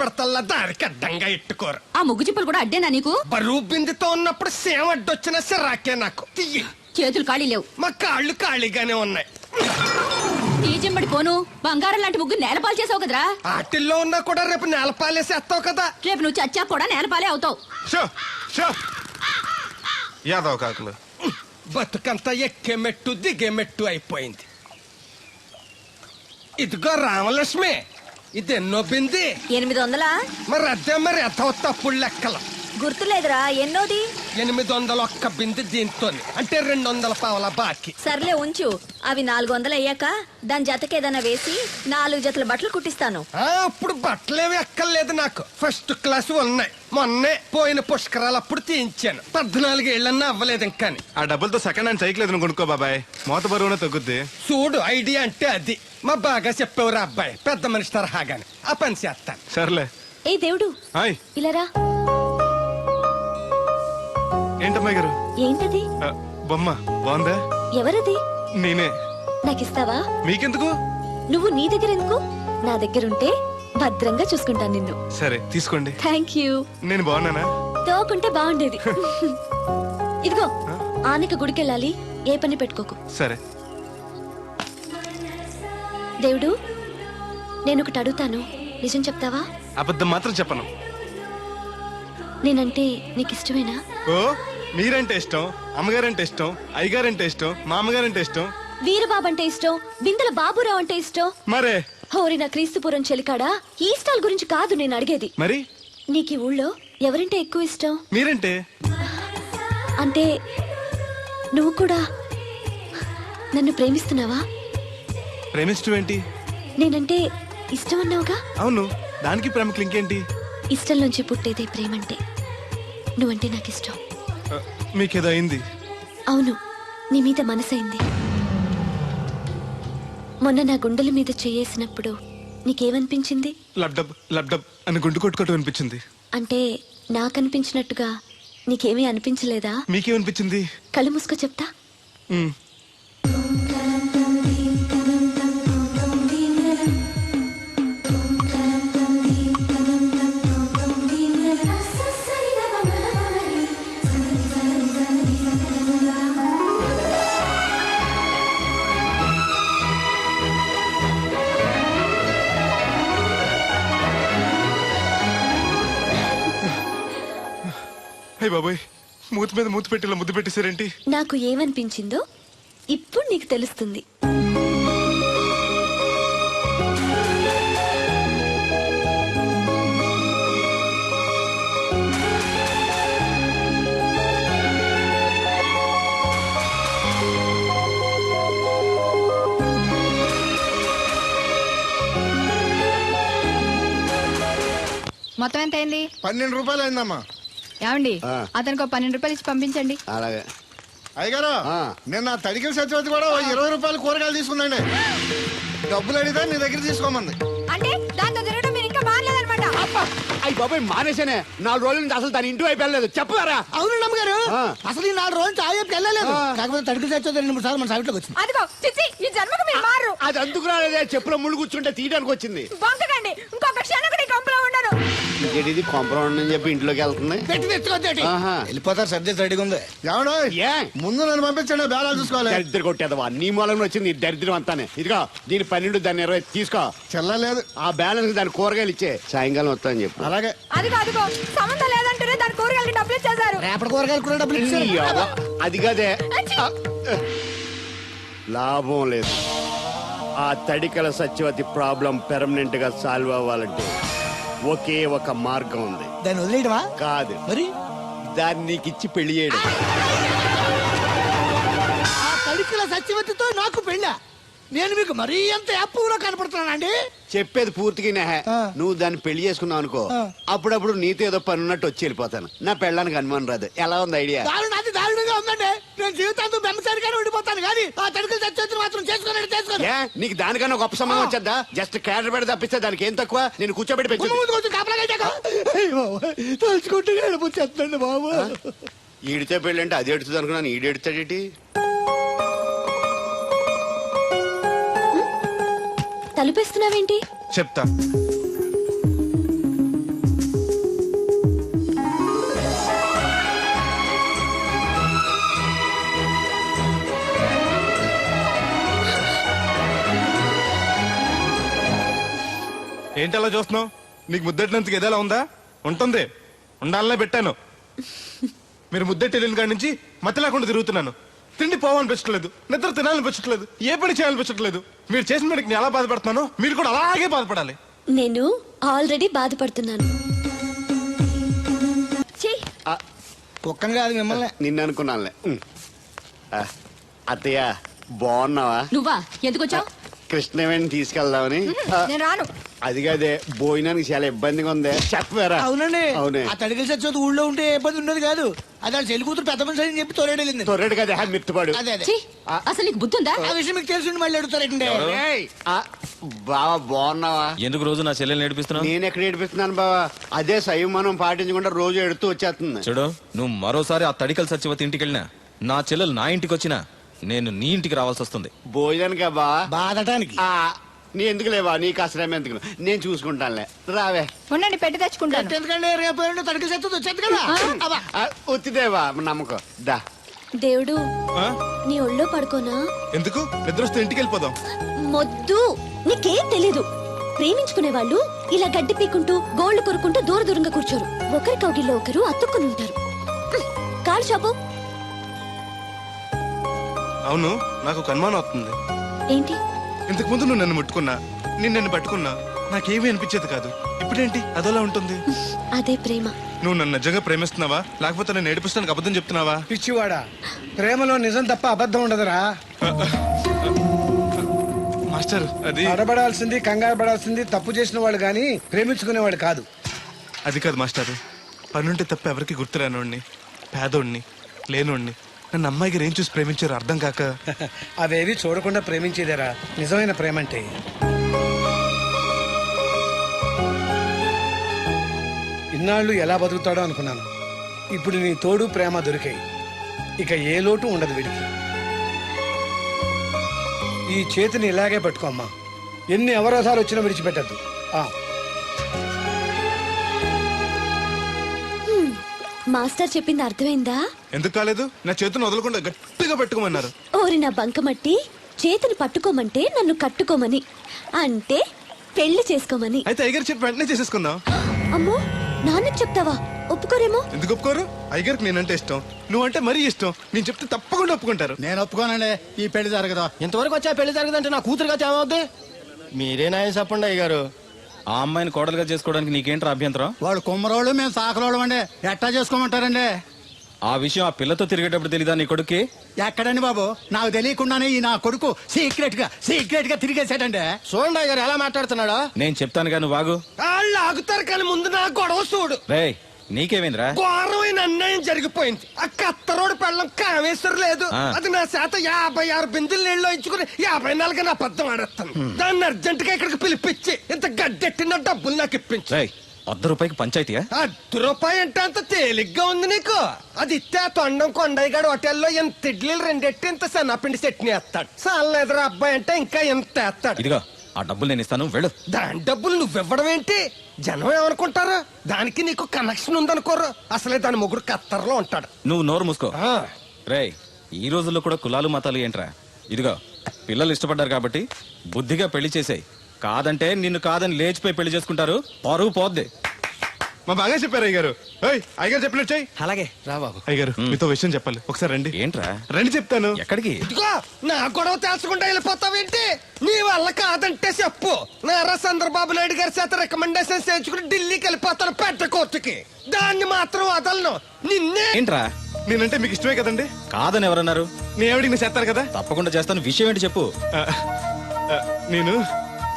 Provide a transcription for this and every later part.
పెడతల్లా దారికి అడ్డంగా ఎట్టుకోరు. ఆ ముగ్గు చిప్పలు కూడా అడ్డేనా నీకు? బరువు బిందుతో ఉన్నప్పుడు సేమ అడ్డొచ్చినా సిరాకే నాకు. తీయి. చేతులు ఖాళీ లేవు. మా కాళ్ళు ఖాళీగానే ఉన్నాయి. తీజెంబడి పోను బంగారం లాంటి ముగ్గు నేలపాలు చేసావు కదరా. ఆటిల్లో ఉన్నా కూడా రేపు నేలపాలేసేస్తావు కదా. రేపు నువ్వు చచ్చా కూడా నేలపాలే అవుతావు. యాదవ్ కాకులు బతుకంతా ఎక్కే మెట్టు దిగే మెట్టు అయిపోయింది. ఇదిగో రామలక్ష్మి, ఇదెన్నో బింది? 800. మరి అదే మరి ఎథవ తప్పుడు లెక్కలు. గుర్తులేదురా, ఎన్నోది? 800 ఒక్క బింది దీంతో, అంటే 200 పావలా బాకీ. సర్లే ఉంచు, అవి 400 అయ్యాక దాని జతకేదైనా వేసి 4 జతల బట్టలు కుట్టిస్తాను. అప్పుడు బట్టలేవి ఎక్కర్లేదు నాకు, ఫస్ట్ క్లాస్ ఉన్నాయి. మొన్నే పోయిన పుష్కరాలు అప్పుడు తీయించాను. 14 ఏళ్ళన్నా అవ్వలేదు ఇంకా. ఆ డబ్బులతో సెకండ్ హ్యాండ్ సైకిల్ ఎదురు కొనుక్కో బాబాయ్, మోత బరువునే తగ్గుద్ది. చూడు, ఐడియా అంటే అది. మా బాగా చెప్పేవారు అబ్బాయి, పెద్ద మనిషి తరహాగాని. ఆ పని చేస్తాను. సర్లే. ఏ దేవుడు, హాయ్. ఇలారా. ఏంటమ్మాయి గారు? ఏంటది? బొమ్మ బాగుందా? ఎవరది? నేనే. నాకిస్తావా? మీకెందుకు? నువ్వు నీ దగ్గర ఎందుకు? నా దగ్గరుంటే భద్రంగా చూసుకుంటాను నిన్ను. సరే తీసుకోండి. Thank you. నేను బాగున్నానా? తోకుంటే బాగుండేది. ఇదిగో, ఆనక గుడికెళ్ళాలి, ఏ పని పెట్టుకోకు. సరే. దేవుడు, నేను ఒకటి అడుగుతాను, నిజం చెప్తావా? అబద్ధం మాత్రం చెప్పను. నేనంటే నీకు ఇష్టమేనా? ఓ, మీరంటే ఇష్టం, అమ్మగారంటే ఇష్టం, అయ్యగారంటే ఇష్టం, మామగారంటే ఇష్టం, వీరబాబు అంటే ఇష్టం, బిందెల బాబురావు అంటే ఇష్టం. మరే హోరి నా క్రీస్తుపురం చెలికాడా, ఈ స్టాల్ గురించి కాదు నేను అడిగేది. మరి నీకు ఈ ఊళ్ళో ఎవరంటే ఎక్కువ ఇష్టం? మీరంటే. అంటే నువ్వు కూడా నన్ను ప్రేమిస్తున్నావా? ప్రేమిష్టం ఏంటి? నేనంటే ఇష్టం అన్నావుగా. అవును, దానికి ప్రేమకి ఇంకేంటి? ఇష్టం నుంచి పుట్టేదే ప్రేమంటే. నువ్వంటే నాకు ఇష్టం. మీకేదో అయింది? అవును, నీ మీద మనసైంది. మొన్న నా గుండెల మీద చేయేసినప్పుడు నీకేమనిపించింది? లబ్డబ్ లబ్డబ్ అని గుండు కొట్టుకోవటం అనిపించింది. అంటే నాకనిపించినట్టుగా నీకేమీ అనిపించలేదా? మీకేమనిపించింది? కళ్ళు మూసుకో చెప్తా. హే బాబాయ్, మూతి మీద మూతి పెట్టేలా ముద్దు పెట్టేశారేంటి? నాకు ఏమనిపించిందో ఇప్పుడు నీకు తెలుస్తుంది. మొత్తం ఎంత అయింది? 12 రూపాయలు అయిందమ్మా. ఏమండి, అతనికి 12 రూపాయలు ఇచ్చి పంపించండి. అలాగే. అయ్యగారు, నిన్న తడికిల సత్యవతి కూడా 20 రూపాయలు కూరగాయలు తీసుకుందండి. డబ్బులు అడిగితే నీ దగ్గర తీసుకోమంది. అంటే దాంతో తిరగడం మీరు ఇంకా మారలేదన్నమాట. అయ్యి బాబాయ్, మానేశానే. 4 రోజుల నుంచి అసలు తన ఇంటి వైపు వెళ్ళలేదు. చెప్పారా? అవును అమ్మగారు, అసలు ఈ 4 రోజులు చాయకి వెళ్ళలేదు. కాకపోతే తడికి తెచ్చోదు 2-3 సార్లు మన సైట్లోకి వచ్చింది. అదిగో చిచ్చి, ఈ జన్మకు మీరు మారు. అది అందుకు రాలేదే, చెప్పులో ముళ్ళు కూర్చుంటే తీయడానికి వచ్చింది. బొంకకండి, ఇంకొక క్షణం కూడా ఈ కంపలో ఉండను. ఇది కాంపౌండ్ అని చెప్పి ఇంట్లోకి వెళ్తుంది. పెట్టి తెచ్చుకోద్దేటి, వెళ్ళిపోతారు. సర్ది రెడీగా ఉంది. ఏమన్నా ఏ ముందు నన్ను పంపించండి, బేరాలు చూసుకోవాలి. దరిద్ర కొట్టేదవా, నీ మూలంలో వచ్చింది ఈ దరిద్రం అంతానే. ఇదిగో దీని 12, దాన్ని 20 తీసుకో. చెల్లలేదు. ఆ బ్యాలెన్స్ దాని కూరగాయలు ఇచ్చే, సాయంకాలం వస్తాయని చెప్పు. అలాగే. అదిగో అదిగో, సంబంధం లేదంటేనే దాని కూరగాయలకి డబ్బులు ఇచ్చేశారు. రేపటి కూరగాయలు కూడా డబ్బులు ఇచ్చారు. అది కదే, లాభం లేదు. ఆ తడికల సత్యవతి ప్రాబ్లం పెర్మనెంట్ గా సాల్వ్ అవ్వాలంటే ఒకే ఒక మార్గం ఉంది. దాన్ని వదిలేయడమా? కాదు, మరి దాన్ని నీకు ఇచ్చి పెళ్లి చేయడం. ఆ తడికిల సత్యవతితో నాకు పెళ్ళా? నేను మీకు మరీ ఎంత యాప్లో కనపడుతున్నానండి? చెప్పేది పూర్తిగా నెహే. నువ్వు దాన్ని పెళ్లి చేసుకున్నావు అనుకో, అప్పుడప్పుడు నీతో ఏదో పని ఉన్నట్టు వచ్చి వెళ్ళిపోతాను. నా పెళ్ళడానికి అనుమానం రాదు. ఎలా ఉంది ఐడియా? అది దారుణంగా ఉందండి. నేను జీవితాంతం బెమ్మసారిగానే ఉండిపోతాను, కానీ ఆ తడికిల సత్యవతిని మాత్రం చేసుకోను. నీకు దానికన్నా గొప్ప సంబంధం వచ్చేద్దా? జస్ట్ క్యాడర్ పెడితే తప్పిస్తే దానికి ఏం తక్కువ? నేను కూర్చోబెట్టి పెంచు. తలుచుకుంటే ఏడిపోతుందండి బాబు. ఈడితే పెళ్ళి అంటే అది ఎడుతుంది అనుకున్నాను, ఈడు ఎడుతాడేటి? తలుపేస్తున్నావేంటి? చెప్తా. ఏంటి అలా చూస్తున్నావు? నీకు ముద్దెట్టినందుకు ఏదైనా ఉందా? ఉంటుంది, ఉండాలనే పెట్టాను. మీరు ముద్దెట్టి వెళ్ళిన కాడి నుంచి మతి లేకుండా తిరుగుతున్నాను. తిండి పోవాలనిపించట్లేదు, నిద్ర తినాలనిపించట్లేదు, ఏ పని చేయాలనిపించట్లేదు. మీరు చేసిన పనికి నేను ఎలా బాధపడుతున్నానో మీరు కూడా అలాగే బాధపడాలి. నేను ఆల్రెడీ బాధపడుతున్నాను. కుక్కను కాదు మిమ్మల్ని. నిన్ను అనుకున్నానులే. అత్తయ్య బాగున్నావా? నువ్వా ఎందుకు వచ్చావు? కృష్ణవేణి తీసుకెళ్దామని. నేను రాను. అది కాదే, భోజనానికి చాలా ఇబ్బందిగా ఉంది. చెప్పారా? అవునండి. అవునే. ఆ తడికలు చచ్చి ఊళ్ళో ఉంటే ఏ ఇబ్బంది ఉండదు కాదు. అది వాళ్ళ చెల్లి కూతురు పెద్ద మనిషి అని చెప్పి తోలేడెళ్ళింది. తొర్రెడు కదా మిత్తుపాడు. అదే అదే. ఛీ, అసలు నీకు బుద్ధి ఉందా? ఆ విషయం మీకు తెలిసి మళ్ళీ అడుగుతారండి. బావా బాగున్నావా? ఎందుకు రోజు నా చెల్లెల్ని నేర్పిస్తున్నావు? నేను ఎక్కడ ఏడిపిస్తున్నాను బావా? అదే సంయమనం పాటించకుండా రోజు ఎడుతూ వచ్చేస్తుంది. చూడు, నువ్వు మరోసారి ఆ తడికల సత్యవతి ఇంటికి వెళ్ళినా, నా చెల్లెలు నా ఇంటికి వచ్చినా, నేను నీ ఇంటికి రావాల్సి వస్తుంది. భోజనానికా బావా? బాధటానికి. నీ ఎందుకు లేవా? నీకు అసలేం ఎందుకు, నేను చూసుకుంటానులే. రావే. ఉండండి, పెట్టి తెచ్చుకుంటాను. ఎందుకంటే రేపు ఎల్లుండి తడికలు చచ్చి వచ్చేది కదా. అబ్బా. వచ్చిదేవా నమ్మకం. దా. దేవుడు, ఆ? నీ ఒళ్ళో పడుకోనా? ఎందుకు? నిద్ర వస్తే ఇంటికి వెళ్ళిపోదాం. మొద్దు, నీకేం తెలీదు. ప్రేమించుకునే వాళ్ళు ఇలా గడ్డి పీకుంటూ గోళ్లు కొరుకుంటూ దూరంగా కూర్చోరు. ఒకరి కౌగిల్లో ఒకరు అతుక్కుని ఉంటారు. కాలు చాపు. అవును, నాకు ఒక అనుమానం అవుతుంది. ఏంటి? ఇంతకు ముందు నువ్వు నన్ను ముట్టుకున్నా, నేను నన్ను పట్టుకున్నా, నాకేమీ అనిపించేది కాదు. ఇప్పుడేంటి అదోలా ఉంటుంది? అదే ప్రేమ. నువ్వు నన్ను నిజంగా ప్రేమిస్తున్నావా, లేకపోతే నేను ఏడిపిస్తానికి అబద్ధం చెప్తున్నావా? పిచ్చివాడా, ప్రేమలో నిజం తప్ప అబద్ధం ఉండదురా. మాస్టర్, అది అడబడాల్సింది, కంగారు పడాల్సింది తప్పు చేసిన వాళ్ళు గాని ప్రేమించుకునేవాడు కాదు. అది కాదు మాస్టర్. పనుంటే తప్ప ఎవరికి గుర్తురానోడిని, పేదోడిని, లేనోడిని నన్ను అమ్మాయి గారు ఏం చూసి ప్రేమించారు అర్థం కాక. అవేవి చూడకుండా ప్రేమించేదేరా నిజమైన ప్రేమ అంటే. ఇన్నాళ్ళు ఎలా బతుకుతాడో అనుకున్నాను. ఇప్పుడు నీ తోడు ప్రేమ దొరికాయి. ఇక ఏ లోటు ఉండదు వీడికి. ఈ చేతిని ఇలాగే పట్టుకో అమ్మా. ఎన్ని అవరోధాలు వచ్చినా విడిచిపెట్టద్దు. మాస్టర్ చెప్పింది అర్థమైందా? ఎందుకు కాలేదు? నా చేతిని వదలకుండా గట్టిగా పెట్టుకోమన్నారు. ఓరి నా బంకమట్టి, చేతిని పట్టుకోమంటే నన్ను కట్టుకోమని, అంటే పెళ్లి చేసుకోమని. అయితే అయ్యగారు చెప్పి వెంటనే చేసేసుకుందాం. అమ్మో, నాన్నకి చెప్తావా? ఒప్పుకోరేమో. ఎందుకు ఒప్పుకోరు? అయ్యగారికి నేనంటే ఇష్టం, నువ్వంటే మరీ ఇష్టం. నేను చెప్తే తప్పకుండా ఒప్పుకుంటారు. నేను ఒప్పుకోనండి, ఈ పెళ్లి జరగదు. ఇంతవరకు వచ్చా పెళ్లి జరగదంటే నా కూతురుగా ఏమవుద్ది? మీరే నాయం చెప్పండి అయ్యగారు. ఆ అమ్మాయిని కోడలుగా చేసుకోవడానికి నీకేంట్రా అభ్యంతరం? వాళ్ళు కుమ్మరోళ్ళు, మేము సాకరోళ్ళు అండి. ఎట్టా చేసుకోమంటారండి? ఆ విషయం ఆ పిల్లతో తిరిగేటప్పుడు తెలీదా నీ కొడుక్కి? ఎక్కడండి బాబు, నాకు తెలియకుండానే ఈ నా కొడుకు సీక్రెట్ గా తిరిగేసాడండి. చూడండి అయ్యగారు ఎలా మాట్లాడుతున్నాడా. నేను చెప్తానుగా, నువ్వు ఆగు. వాళ్ళు ఆగుతారు కానీ ముందు నా గొడవ చూడు. రేయ్, నీకేమైందిరా? ఘోరమైన అన్యాయం జరిగిపోయింది. ఆ కత్తరోడు పెళ్ళం కామేశ్వరం లేదు. అది నా చేత 56 బిందులు నీళ్ళు ఇచ్చుకుని 54 నా అబద్ధం ఆడేస్తాను. దాన్ని అర్జెంట్ గా ఇక్కడికి పిలిపించి ఇంత గడ్డెట్టిన డబ్బులు నాకు ఇప్పించు. రేయ్, ₹100 పంచాయతీయా? ₹10 అంటే అంత తేలిగ్గా ఉంది నీకు? అది ఇస్తే ఆ తొండం కొండయ్యగాడు హోటల్లో ఎంత ఇడ్లీలు 2 ఎట్టి ఇంత సన్నపిండి చట్నీ వేస్తాడు. సాల ఎదురు అబ్బాయి అంటే ఇంకా ఎంత వేస్తాడు. ఇదిగో ఆ డబ్బులు నేను ఇస్తాను, వెళ్ళు. దాని డబ్బులు నువ్వివ్వడం ఏంటి? జనం ఏమనుకుంటారు? దానికి నీకు కనెక్షన్ ఉందనుకోరు. అసలే దాని ముగ్గురు కత్తర్లో ఉంటాడు. నువ్వు నోరు మూసుకో. ఆ, రేయ్, ఈ రోజుల్లో కూడా కులాలు మతాలు ఏంట్రా? ఇదిగో పిల్లలు ఇష్టపడ్డారు కాబట్టి బుద్ధిగా పెళ్లి చేసేయ్. కాదంటే నిన్ను కాదని లేచిపోయి పెళ్లి చేసుకుంటారు, పరువు పోద్ది. మా బాగా చెప్పారు అయ్యగారు. అయ్యగారు చెప్పినట్టు చెయ్యి. అలాగే రా బాబు. అయ్యగారు, మీతో విషయం చెప్పాలి, ఒకసారి రండి. ఏంట్రా? రండి చెప్తాను. ఎక్కడికి? ఇదిగో నా గొడవ తెలుసుకుంటా వెళ్ళిపోతావేంటి? నీ వల్ల కాదంటే చెప్పు. నారా చంద్రబాబు నాయుడు గారి చేత రికమెండేషన్ చేయించుకుని ఢిల్లీకి వెళ్ళిపోతాను పెద్ద కోర్టుకి. దాన్ని మాత్రం వదలను. నిన్నే. ఏంట్రా? నేనంటే మీకు ఇష్టమే కదండి? కాదని ఎవరన్నారు? నేను ఎవడికి చేస్తారు కదా. తప్పకుండా చేస్తాను. విషయం ఏంటి చెప్పు. నేను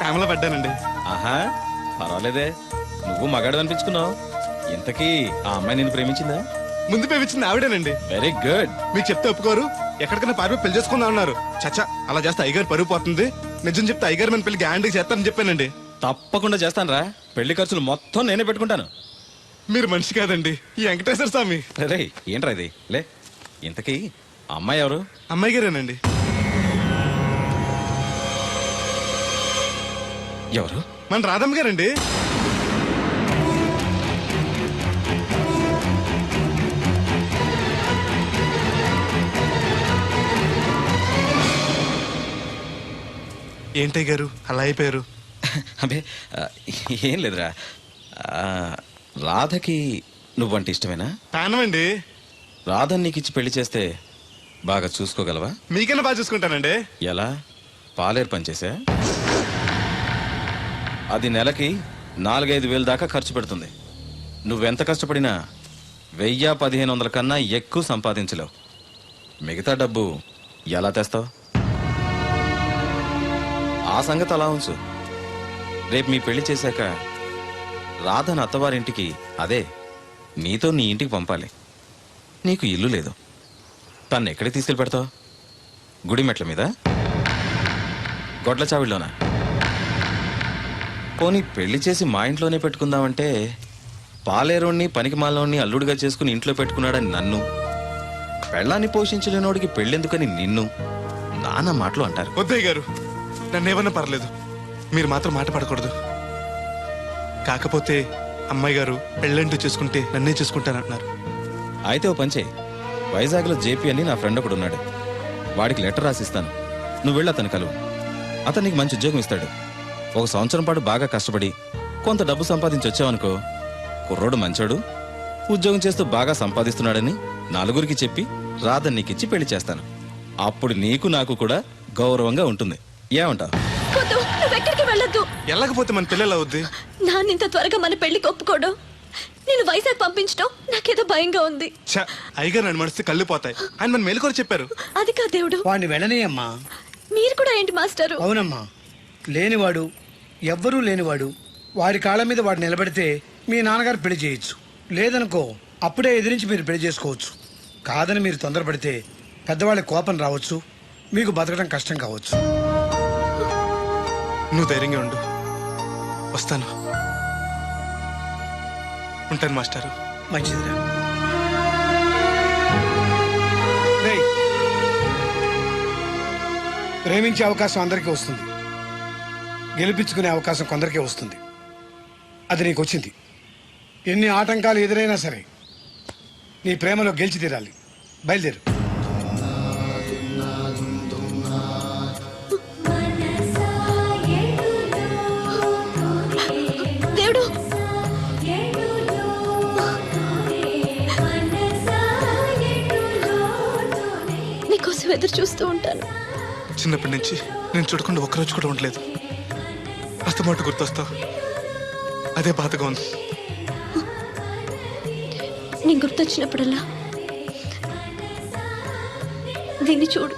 ప్రేమలో పడ్డానండి. ఆహా, పర్వాలేదే, నువ్వు మగాడు అనిపించుకున్నావు. ఇంతకీ ఆ అమ్మాయి నిన్ను ప్రేమించిందా? ముందు పేపించింది ఆవిడేనండి. Very good. మీకు చెప్తే ఒప్పుకోరు. ఎక్కడికైనా పారిపోయి పెళ్లి చేసుకుందాం అన్నారు. చచ్చా, అలా చేస్తే అయ్యగారు పరుగు పోతుంది. నిజం చెప్తే అయ్యగారు మన పెళ్లి గ్యాండ్కి చేస్తానని చెప్పానండి. తప్పకుండా చేస్తాను రా. పెళ్లి ఖర్చులు మొత్తం నేనే పెట్టుకుంటాను. మీరు మనిషి కాదండి, ఈ వెంకటేశ్వర స్వామి. రే, ఏంట్రా ఇది? లే, ఇంతకీ ఆ అమ్మాయి ఎవరు? అమ్మాయి గారేనండి. ఎవరు? మన రాధమ్మ గారండి. ఏంటయ్య గారు అలా అయిపోయారు? అబే ఏం లేదురా. రాధకి నువ్వంటే ఇష్టమేనా? ప్రాణమండి. రాధని నీకు ఇచ్చి పెళ్లి చేస్తే బాగా చూసుకోగలవా? మీకన్నా బాగా చూసుకుంటానండి. ఎలా? పాలేరు పనిచేసా? అది నెలకి 4-5 వేలు దాకా ఖర్చు పెడుతుంది. నువ్వెంత కష్టపడినా 1000-1500 కన్నా ఎక్కువ సంపాదించలేవు. మిగతా డబ్బు ఎలా తెస్తావు? ఆ సంగతి అలా ఉంచు. రేపు మీ పెళ్లి చేశాక రాధను అత్తవారింటికి, అదే నీతో నీ ఇంటికి పంపాలి. నీకు ఇల్లు లేదు. తను ఎక్కడికి తీసుకెళ్ళి పెడతావు? గుడి మెట్ల మీద? గొడ్ల చావిడిలోనా? పోనీ పెళ్లి చేసి మా ఇంట్లోనే పెట్టుకుందామంటే పాలేరోణ్ణి పనికి మాలోని అల్లుడిగా చేసుకుని ఇంట్లో పెట్టుకున్నాడని నన్ను, పెళ్ళాన్ని పోషించలేనోడికి పెళ్ళెందుకని నిన్ను నానా మాటలు అంటారు. వద్దయ్య గారు, నన్నేమన్నా పర్లేదు, మీరు మాత్రం మాట పడకూడదు. కాకపోతే అమ్మాయి గారు పెళ్ళంటూ చేసుకుంటే నన్నే చేసుకుంటానంటున్నారు. అయితే ఓ పంచే, వైజాగ్లో జేపీ అని నా ఫ్రెండ్ ఒకడు ఉన్నాడు. వాడికి లెటర్ రాసిస్తాను. నువ్వు వెళ్ళి అతను కలువు. అతను నీకు మంచి ఉద్యోగం ఇస్తాడు. 1 సంవత్సరం పాటు బాగా కష్టపడి కొంత డబ్బు సంపాదించి వచ్చావనుకో, కుర్రోడు మంచోడు, ఉద్యోగం చేస్తూ బాగా సంపాదిస్తున్నాడని నలుగురికి చెప్పి రాధని నీకిచ్చి పెళ్లి చేస్తాను. అప్పుడు నీకు నాకు కూడా గౌరవంగా ఉంటుంది. ఏమంటావు? వద్దు, నువ్వెక్కడికి వెళ్ళొద్దు. వెళ్ళకపోతే మన పిల్లలు అవుద్ది. నాన్న ఇంత త్వరగా మన పెళ్లికి ఒప్పుకోవడం, నేను వైజాగ్ పంపించడం నాకేదో భయంగా ఉంది. అయ్యగారు నన్ను మనసు కళ్ళు పోతాయి. ఆయన మన మేలుకొని చెప్పారు. అది కాదు దేవుడు. వాడిని వెళ్ళనీయమ్మా. మీరు కూడా ఏంటి మాస్టారు? అవునమ్మా, లేనివాడు, ఎవ్వరూ లేనివాడు, వాడి కాళ్ళ మీద వాడు నిలబడితే మీ నాన్నగారు పెళ్లి చేయొచ్చు. లేదనుకో, అప్పుడే ఎదిరించి మీరు పెళ్లి చేసుకోవచ్చు. కాదని మీరు తొందరపడితే పెద్దవాళ్ళ కోపం రావచ్చు, మీకు బతకడం కష్టం కావచ్చు. నువ్వు ధైర్యంగా ఉండు, వస్తాను. ఉంటాను మాస్టారు. మంచిదిరా. రేయ్, ప్రేమించే అవకాశం అందరికీ వస్తుంది, గెలిపించుకునే అవకాశం కొందరికే వస్తుంది. అది నీకు వచ్చింది. ఎన్ని ఆటంకాలు ఎదురైనా సరే నీ ప్రేమలో గెలిచి తీరాలి. బయలుదేరు. దేవుడు, నీకోసం ఎదురు చూస్తూ ఉంటాను. చిన్నప్పటి నుంచి నేను చూడకుండా ఒక్కరోజు కూడా ఉండలేదు. అస్తమాట గుర్తొస్తావు, అదే బాధగా ఉంది. నేను గుర్తొచ్చినప్పుడల్లా దీన్ని చూడు,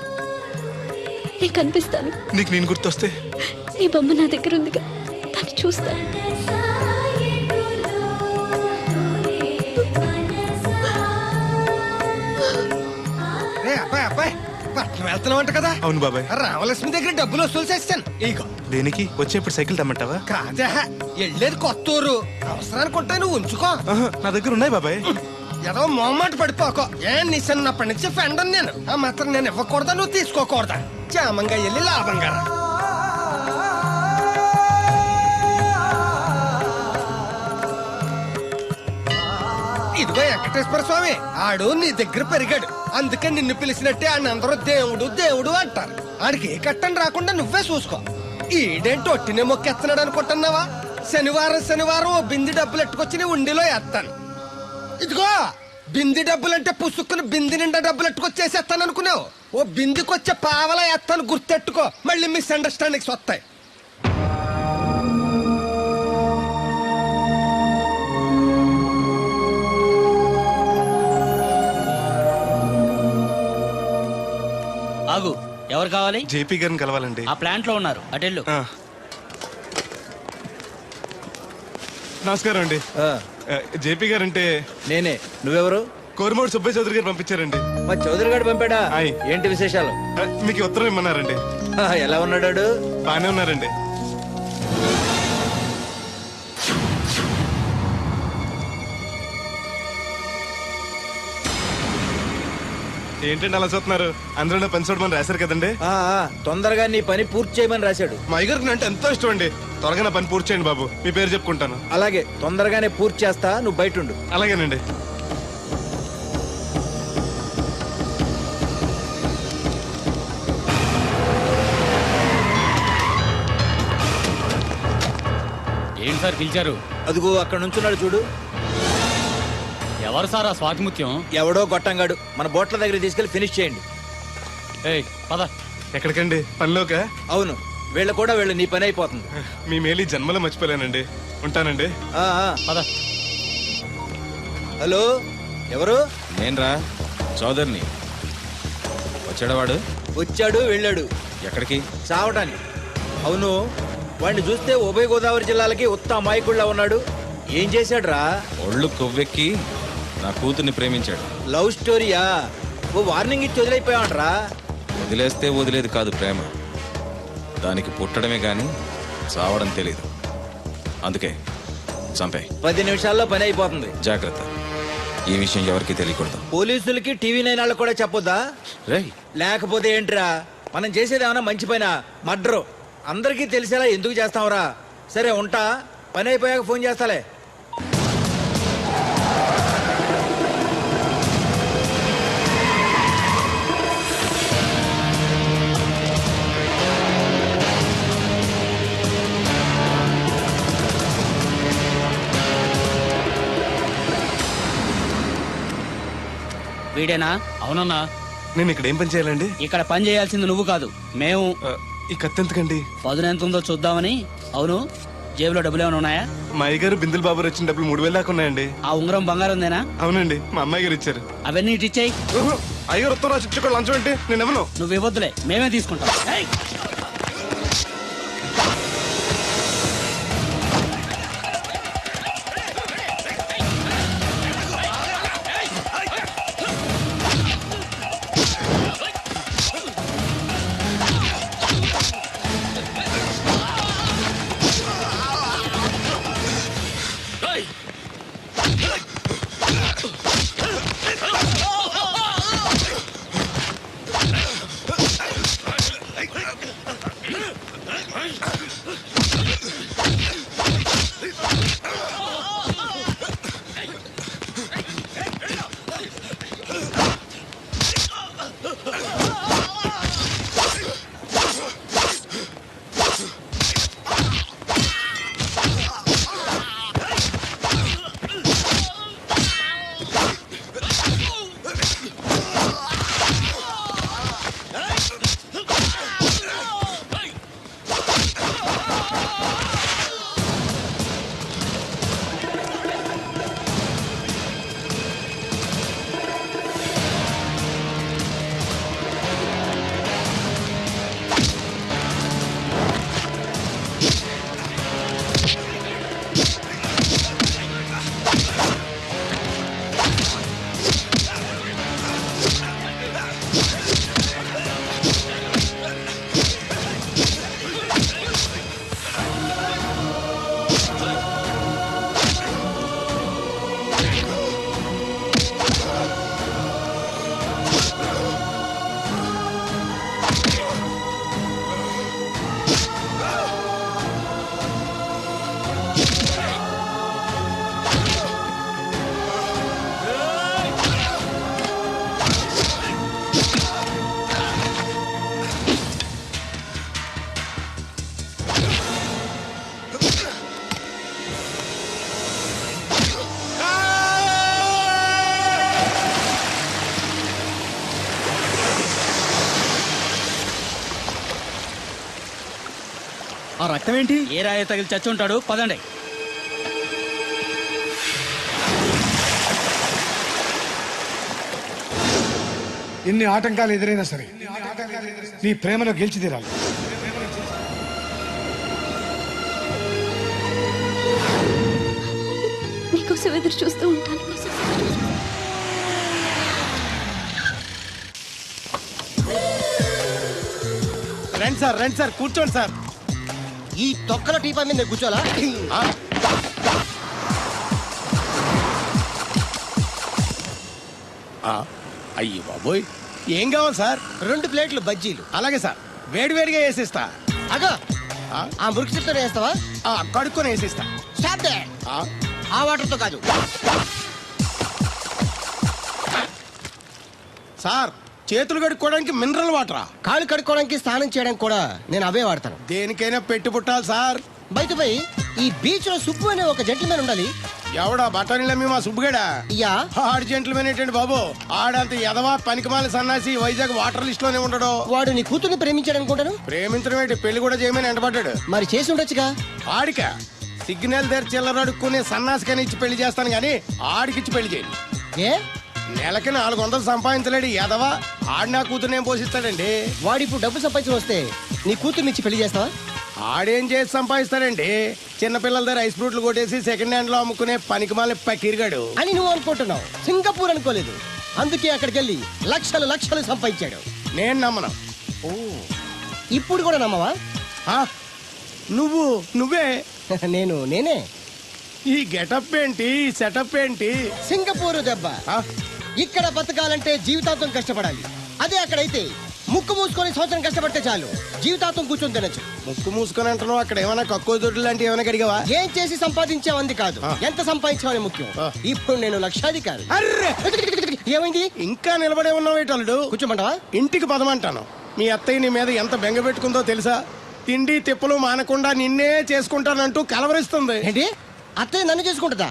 నేను కనిపిస్తాను. నీకు నేను గుర్తొస్తే? నీ బొమ్మ నా దగ్గర ఉందిగా, దాన్ని చూస్తాను. అబ్బాయి అబ్బాయి, పట్నం వెళ్తున్నావంట కదా? అవును బాబాయ్. రామలక్ష్మి దగ్గర డబ్బులు వసూలు చేస్తాను. ఇగో. దేనికి? వచ్చేప్పుడు సైకిల్ తమ్మంటావా? కాదా, వెళ్ళేది కొత్తూరు, అవసరానికి ఉంటాయి, నువ్వు ఉంచుకో. నా దగ్గర ఉన్నాయి బాబాయ్. ఏదో మొహమాట పడిపోకో. నీ చిన్నప్పటి నుంచి ఫ్రెండ్ నేను. ఆ మాత్రం నేను ఇవ్వకూడదా, నువ్వు తీసుకోకూడదా? క్షేమంగా వెళ్ళి లాభంగా రా. ఇదిగో వెంకటేశ్వర స్వామి, ఆడు నీ దగ్గర పెరిగాడు, అందుకే నిన్ను పిలిచినట్టే ఆయన అందరూ దేవుడు దేవుడు అంటారు. ఆడికి ఏ కట్టం రాకుండా నువ్వే చూసుకో. ఈడేంటి ఒట్టినే మొక్కెత్తనాడు అనుకుంటున్నావా? శనివారం శనివారం ఓ బింది డబ్బులు ఎట్టుకొచ్చి నీ ఉండిలో వేస్తాను. ఇదిగో, బింది డబ్బులంటే పుసుక్కుని బింది నిండా డబ్బులు ఎట్టుకొచ్చేసేస్తాను అనుకున్నావు. ఓ బిందికొచ్చే పావలా వేస్తాను, గుర్తెట్టుకో. మళ్ళీ మిస్అండర్స్టాండింగ్స్ వస్తాయి. ఆగు, ఎవరు కావాలి? జేపీ గారిని కలవాలండి. ఆ ప్లాంట్ లో ఉన్నారు, అటెళ్ళు. నమస్కారం అండి. జేపీ గారు అంటే నేనే. నువ్వెవరు? కోరమూడు సుబ్బయ్య చౌదరి గారు పంపించారండి. మా చౌదరి గారు పంపాడా? ఏంటి విశేషాలు? మీకు ఉత్తరం ఇమ్మన్నారండి. ఎలా ఉన్నాడు? బానే ఉన్నారండి. ఏంటండి అలా చూస్తున్నారు? అందరూ పని చూడమని రాశారు కదండి. తొందరగా నీ పని పూర్తి చేయమని రాశాడు. మా అయ్యగారికి అంటే ఎంతో ఇష్టం అండి. త్వరగా నా పని పూర్తి చేయండి బాబు, మీ పేరు చెప్పుకుంటాను. అలాగే, తొందరగానే పూర్తి చేస్తా, నువ్వు బయట ఉండు. అలాగేనండి. సార్ పిలిచారు? అదిగో అక్కడ నుంచున్నాడు చూడు. ఎవరు సార్ ఆ స్వాతిముత్యం? ఎవడో గొట్టంగాడు. మన బోట్ల దగ్గర తీసుకెళ్లి ఫినిష్ చేయండి. ఏయ్ పద. ఎక్కడికండి? పనిలోక? అవును, వీళ్ళ కూడా వీళ్ళు నీ పని అయిపోతుంది. మీ మేలు జన్మలో మర్చిపోలేనండి. ఉంటానండి. ఆ, ఆ. పద. హలో, ఎవరు? నేనరా చౌదరిని. వచ్చాడవాడు? వచ్చాడు, వెళ్ళాడు. ఎక్కడికి? చావటానికి. అవును, వాడిని చూస్తే ఉభయ గోదావరి జిల్లాలకి ఉత్త అమాయకుళ్ళ ఉన్నాడు. ఏం చేశాడ్రా? ఒళ్ళు కొవ్వెక్కి నా కూతుర్ని ప్రేమించాడు. లవ్ స్టోరీయా? ఓ వార్నింగ్ ఇచ్చి వదిలైపోయాడ్రా. వదిలేస్తే వదిలేదు కాదు ప్రేమ. దానికి పుట్టడమే గాని చావడం తెలీదు. అందుకే చంపే. 10 నిమిషాల్లో పని అయిపోతుంది. జాగ్రత్త, ఈ విషయం ఎవరికి తెలియకూడదు. పోలీసులకి టీవీ 9 వాళ్ళకి కూడా చెప్పొద్దా? రేయ్, లేకపోతే ఏంట్రా, మనం చేసేది ఏమన్నా మంచి పైన మర్డరు అందరికీ తెలిసేలా ఎందుకు చేస్తావురా? సరే ఉంటా, పని అయిపోయాక ఫోన్ చేస్తాలే. వీడేనా? అవునన్నా. నేను ఇక్కడ ఏం పని చేయాలండి? ఇక్కడ పని చేయాల్సింది నువ్వు కాదు, మేము. ఈ కత్తి ఎందుకండి? పదును ఎంత ఉందో చూద్దామని. అవును, జేబులో డబ్బులు ఏమైనా ఉన్నాయా? మా అయ్యగారు బిందులు బాబు వచ్చిన డబ్బులు 3000 దాకా ఉన్నాయండి. ఆ ఉంగరం బంగారం ఉందేనా? అవునండి, మా అమ్మాయి గారు ఇచ్చారు. అవన్నీ ఇటు ఇచ్చేయి. అయ్యగారు ఉత్తరం రాసి ఇచ్చుకోవాలి. లంచం ఏంటి? నేను ఇవ్వను. నువ్వు ఇవ్వద్దులే, మేమే తీసుకుంటాం. ఏయ్! ఆ రక్తం ఏంటి? ఏ రాయి తగిలి చచ్చి ఉంటాడు. పదండి. ఎన్ని ఆటంకాలు ఎదురైనా సరే నీ ప్రేమలో గెలిచి తీరాలి. నీకోసం ఎదురు చూస్తూ ఉంటాను. రండి సార్ కూర్చోండి సార్. ఈ తొక్కల టీపా మీద కూర్చోలా? అయ్యి బాబోయ్, ఏం కావాలి సార్? 2 ప్లేట్లు బజ్జీలు. అలాగే సార్, వేడివేడిగా వేసిస్తా. అగో ఆ మురికి చెప్తాను వేస్తావా? కడుక్కొని వేసిస్తా. Stop they. ఆ వాటర్తో కాదు సార్, చేతులు కడుక్కోవడానికి మినరల్ వాటరా? కాళ్ళు కడుక్కోవడానికి స్నానం చేయడానికి కూడా నేను అవే వాడతాను. దేనికైనా పెట్టి పుట్టాలి సార్. బయట పోయి ఈ బీచ్ లో సుబ్బు అనే ఒక జెంటిల్మెన్ ఉండాలి. ఎవడా బఠానీలమ్మి మా సుబ్బుగడా? యా ఆడు జెంట్లమేన్ ఏంటండి బాబు? ఆడంత ఎదవా పనికిమాల సన్నాసి వైజాగ్ వాటర్ లిస్ట్ లోనే ఉండడు. వాడు నీ కూతుర్ని ప్రేమించాడు అనుకుంటాను. ప్రేమించడం ఏంటి, పెళ్లి కూడా చేయమని ఎంటబడ్డాడు. మరి చేసి ఉండొచ్చుగా. ఆడిక సిగ్నల్ దగ్గర చిల్లర అడుక్కునే సన్నాసికని ఇచ్చి పెళ్లి చేస్తాను గానీ ఆడికిచ్చి పెళ్లి చేయండి. ఏ నెలకి 400 సంపాదించలేడు ఎదవా. ఆడి నా కూతురు ఏం పోషిస్తాడండి? వాడు ఇప్పుడు డబ్బు సంపాదించి వస్తే నీ కూతుర్ని ఇచ్చి పెళ్లి చేస్తావా? ఆడేం చేసి సంపాదిస్తాడండి? చిన్నపిల్లల దగ్గర ఐస్ ఫ్రూట్లు కొట్టేసి సెకండ్ హ్యాండ్ లో అమ్ముకునే పనికిమాల పకీర్గాడు అని నువ్వు అనుకుంటున్నావు. సింగపూర్ అనుకోలేదు. అందుకే అక్కడికి వెళ్ళి లక్షలు లక్షలు సంపాదించాడు. నేను నమ్మను. ఇప్పుడు కూడా నమ్మవా? ఆ? నువ్వే నేనే ఈ గెటప్ ఏంటి, ఈ సెటప్ ఏంటి? సింగపూర్ దెబ్బ. ఆ? ఇక్కడ బతకాలంటే జీవితాంతం కష్టపడాలి. అదే అక్కడైతే ముక్కు మూసుకొని సంవత్సరం కష్టపడితే చాలు, జీవితాంతం కూర్చొని తినచ్చు. ముక్కు మూసుకొని అంటున్నావు, అక్కడ ఏమైనా కక్కువ దొడ్లు లాంటి ఏమైనా అడిగావా? ఏం చేసి సంపాదించావంది కాదు, ఎంత సంపాదించావని ముఖ్యం. ఇప్పుడు నేను లక్షాధికారి. అర్రే ఏమైంది? ఇంకా నిలబడే ఉన్నావు ఏటల్లుడు? కూర్చోమంటావా? ఇంటికి పదమంటాను. మీ అత్తయ్య నీ మీద ఎంత బెంగ పెట్టుకుందో తెలుసా? తిండి తిప్పలు మానకుండా నిన్నే చేసుకుంటానంటూ కలవరిస్తుంది. ఏంటి? అత్తయ్య నన్ను చేసుకుంటుందా?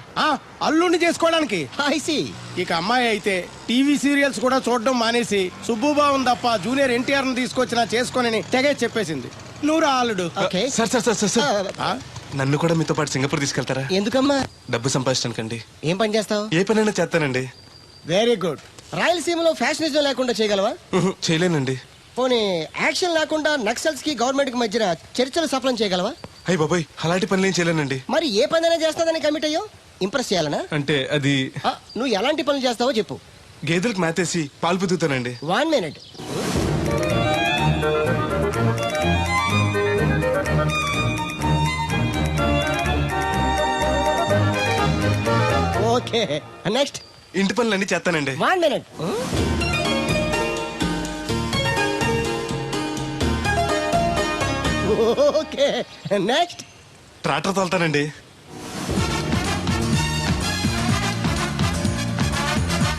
అల్లుడిని చేసుకోవడానికి. I see. ఇక అమ్మాయి అయితే టీవీ సీరియల్స్ కూడా చూడడం మానేసి సుబ్బుబాబుని తప్ప జూనియర్ ఎన్టీఆర్ ని తీసుకొచ్చినా చేసుకోనని తెగే చెప్పేసింది. నువ్వు రా అల్లుడు. ఓకే. సార్ నన్ను కూడా మీతో పాటు సింగపూర్ తీసుకెళ్తారా? ఎందుకమ్మా? డబ్బు సంపాదించడానికండి. ఏం పని చేస్తావు? ఏ పనైనా చేస్తానండి. Very good. రాయలసీమలో ఫ్యాషనిజం లేకుండా చేయగలవా? చేయలేనండి. పోనీ యాక్షన్ లేకుండా నక్సల్స్ కి గవర్నమెంట్ కి మధ్యన చర్చలు సఫలం చేయగలవా? అయ్యి బాబాయ్, అలాంటి పనులు ఏం చేయలేనండి. మరి ఏ పనైనా చేస్తాదని కమిట్ అయ్యో? ఇంప్రెస్ చేయాలనా? అంటే అది నువ్వు ఎలాంటి పనులు చేస్తావో చెప్పు. గేదెలకు మేతేసి పాలు పుదుగుతానండి. 1 minute. Okay, next. ఇంటి పనులన్నీ చేస్తానండి. 1 minute. Okay, next. ట్రాక్టర్ తోలుతానండి.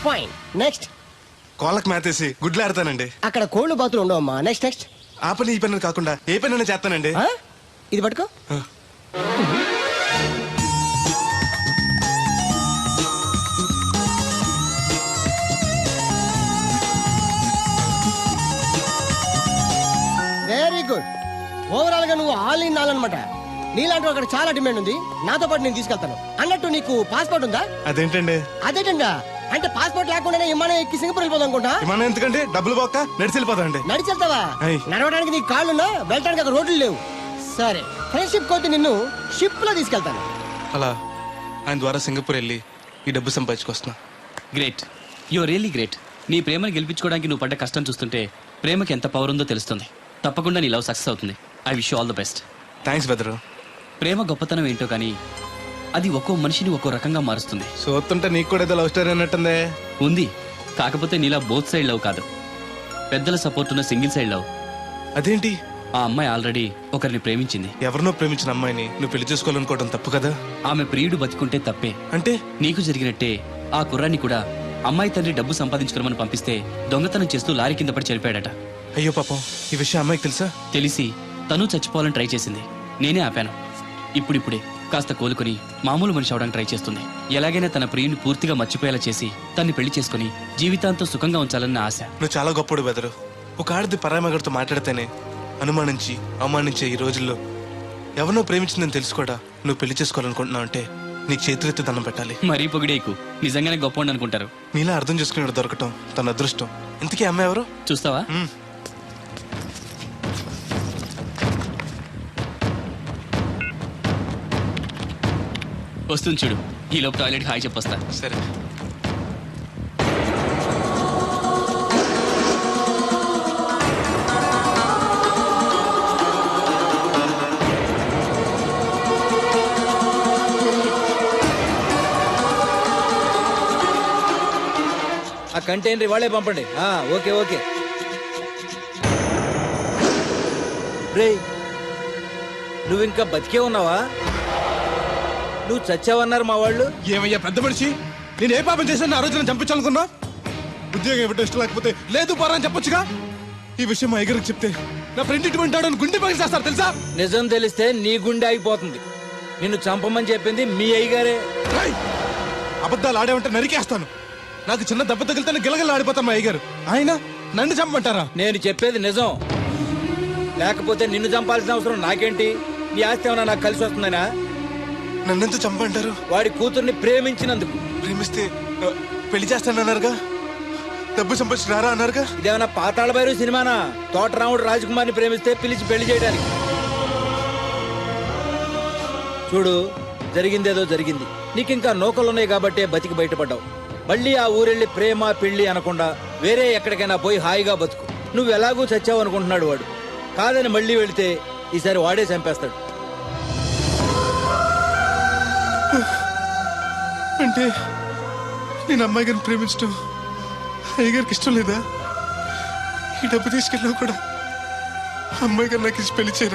Fine, next. కోళ్ళకు మేతేసి గుడ్లు ఆడతానండి. అక్కడ కోళ్ళు బాతులు ఉండవమ్మా. Next next. ఆ పని ఈ పని కాకుండా ఏ పనైనా చేస్తానండి. ఇది పట్టుకో. Very good. ఓవరాల్ గా నువ్వు ఆల్ ఇన్ ఆల్ అనమాట. నీలాంటి అక్కడ చాలా డిమాండ్ ఉంది. నాతో పాటు నేను తీసుకెళ్తాను. అన్నట్టు నీకు పాస్పోర్ట్ ఉందా? అదేంటండి? అదేటంగా అంటే పాస్పోర్ట్ లేకుండానే విమానం ఎక్కి సింగపూర్ వెళ్ళిపోదాం అనుకుంటా. విమానం ఎందుకంటే డబ్బులు పోక నడిచి వెళ్ళిపోతాండి. నడిచి వెళ్తావా? నడవడానికి నీకు కాళ్ళున్నా, వెళ్ళడానికి అక్కడ రోడ్లు లేవు. సరే, ఫ్రెండ్షిప్ కోతి నిన్ను షిప్ లో తీసుకెళ్తాను. అలా ఆయన ద్వారా సింగపూర్ వెళ్ళి ఈ డబ్బు సంపాదించుకొస్తున్నా. Great, your really great. నీ ప్రేమను గెలిపించుకోవడానికి నువ్వు పడ్డ కష్టం చూస్తుంటే ప్రేమకి ఎంత పవర్ ఉందో తెలుస్తుంది. తప్పకుండా నీ లవ్ సక్సెస్ అవుతుంది. I wish you all the best. Thanks బెదరు. ప్రేమ గొప్పతనం ఏంటో కానీ అది ఒక్కో మనిషిని ఒక్కో రకంగా మారుస్తుంది. చూస్తుంటే నీకు కూడా ఏదో లవ్ స్టోరీ అన్నట్టుందే. ఉంది, కాకపోతే నీలా బోత్ సైడ్ లవ్ కాదు, పెద్దల సపోర్ట్ ఉన్న సింగిల్ సైడ్ లవ్. అదేంటి? ఆ అమ్మాయి ఆల్రెడీ ఒకరిని ప్రేమించింది. ఎవరినో ప్రేమించిన అమ్మాయిని నువ్వు పెళ్లి చేసుకోవాలనుకోవడం తప్పు కదా? ఆమె ప్రియుడు బతికుంటే తప్పే. అంటే నీకు జరిగినట్టే ఆ కుర్రాన్ని కూడా అమ్మాయి తండ్రి డబ్బు సంపాదించుకోమని పంపిస్తే దొంగతనం చేస్తూ లారీ కింద పడి చనిపోయాడట. అయ్యో పాపం, ఈ విషయం అమ్మాయికి తెలుసా? తెలిసి తను చచ్చిపోవాలని ట్రై చేసింది. నేనే ఆపాను. ఇప్పుడిప్పుడే కాస్త కోలుకొని మామూలు మనిషి అవడానికి ట్రై చేస్తుంది. ఎలాగైనా తన ప్రియుని పూర్తిగా మర్చిపోయేలా చేసి తన్ని పెళ్లి చేసుకుని జీవితాంతం సుఖంగా ఉంచాలన్న ఆశ. నువ్వు చాలా గొప్పడు బెదరు. ఒక ఆడది పరామగడితో మాట్లాడితేనే అనుమానించి అవమానించే ఈ రోజుల్లో ఎవరినో ప్రేమించిందని తెలుసు కూడా నువ్వు పెళ్లి చేసుకోవాలనుకుంటున్నావు అంటే నీకు చేతులెత్తి దండం పెట్టాలి. మరీ పొగిడేకు, నిజంగానే గొప్ప అనుకుంటారు. నీలా అర్థం చేసుకునేవాడు దొరకటం తన అదృష్టం. ఇంతకీ అమ్మాయి ఎవరు? చూస్తావా? వస్తుంది చూడు. ఈ లోపు టాయిలెట్ హాయ్ చెప్పొస్తా. సరే. ఆ కంటైనర్ వాళ్ళే పంపండి. Okay okay. రే, నువ్వు ఇంకా బతికే ఉన్నావా? నువ్వు చచ్చావన్నారు మా వాళ్ళు. ఏమయ్యా పెద్ద మనిషి, నేను ఏ పాపం చేశాను? ఆ రోజు నేను చంపించాలనుకున్నా. ఉద్యోగం ఇవ్వటం ఇష్టం లేకపోతే లేదు పోరా అని చెప్పొచ్చుగా. ఈ విషయం మా ఎగరికి చెప్తే నా ఫ్రెండ్ ఇటువంటి గుండె పగిలి చేస్తారు తెలుసా? నిజం తెలిస్తే నీ గుండె ఆగిపోతుంది. నిన్ను చంపమని చెప్పింది మీ అయ్యగారే. రేయ్! అబద్ధాలు ఆడేమంటే నరికేస్తాను. నాకు చిన్న దెబ్బ తగిలితే గిలగల ఆడిపోతాం మా అయ్యగారు. ఆయన నన్ను చంపమంటారా? నేను చెప్పేది నిజం. లేకపోతే నిన్ను చంపాల్సిన అవసరం నాకేంటి? నీ ఆస్తి ఏమన్నా నాకు కలిసి వస్తుందనా? నన్నెంత చంపంటారు? వాడి కూతుర్ని ప్రేమించినందుకు. ప్రేమిస్తే పెళ్లి చేస్తానన్నారుగా, డబ్బు సంపాదించి రారా అన్నారుగా. ఇదేమన్నా పాతాళ భైరవి సినిమానా? తోటరాముడు రాజకుమార్ని ప్రేమిస్తే పిలిచి పెళ్లి చేయడానికి. చూడు, జరిగిందేదో జరిగింది. నీకింకా నౌకలున్నాయి కాబట్టే బతికి బయటపడ్డావు. మళ్ళీ ఆ ఊరెళ్ళి ప్రేమ పెళ్లి అనకుండా వేరే ఎక్కడికైనా పోయి హాయిగా బతుకు. నువ్వు ఎలాగూ చచ్చావు అనుకుంటున్నాడు వాడు. కాదని మళ్ళీ వెళితే ఈసారి వాడే చంపేస్తాడు. అంటే నేను అమ్మాయి గారిని ప్రేమించడం అయ్యగారికి ఇష్టం లేదా? ఈ డబ్బు తీసుకెళ్ళినా కూడా అమ్మాయి గారు నాకు ఇచ్చి పెళ్లి చేయరా?